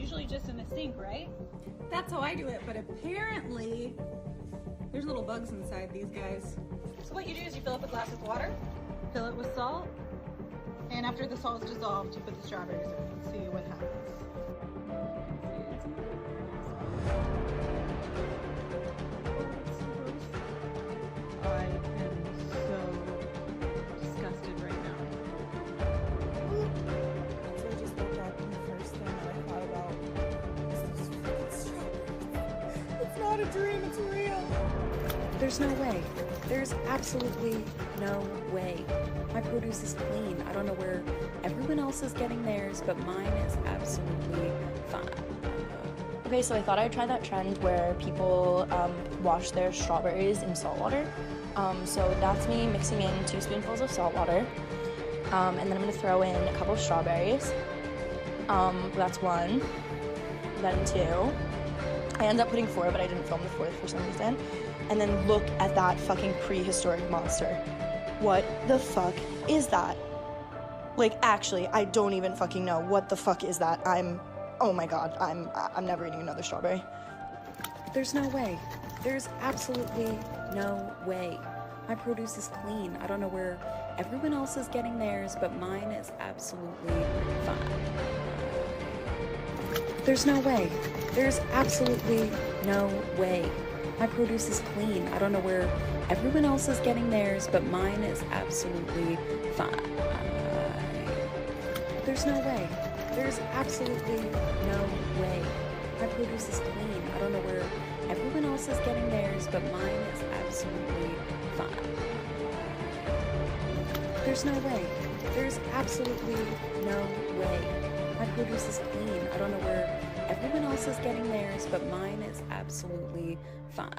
usually just in the sink, right? That's how I do it, but apparently there's little bugs inside these guys. So what you do is you fill up a glass with water, Fill it with salt. and after the salt is dissolved, you put the strawberries in and see what happens. I am so disgusted right now. So I just woke up and the first thing that I thought about is those freaking strawberries. It's not a dream, it's real. There's no way. There's absolutely no way. My produce is clean. I don't know where everyone else is getting theirs, but mine is absolutely fine. Okay, so I thought I'd try that trend where people wash their strawberries in salt water. So that's me mixing in 2 spoonfuls of salt water. And then I'm gonna throw in a couple of strawberries. That's 1, then 2. I ended up putting 4, but I didn't film the 4th for some reason. And then look at that fucking prehistoric monster. What the fuck is that? Like, actually, I don't even fucking know. What the fuck is that? Oh my god, I'm never eating another strawberry. There's no way. There's absolutely no way. My produce is clean. I don't know where everyone else is getting theirs, but mine is absolutely fine. There's no way. There's absolutely no way. My produce is clean. I don't know where everyone else is getting theirs, but mine is absolutely fine. There's no way. There's absolutely no way. My produce is clean. I don't know where everyone else is getting theirs, but mine is absolutely fine. There's no way. There's absolutely no way. My produce is clean. I don't know where everyone else is getting theirs, but mine is absolutely fine.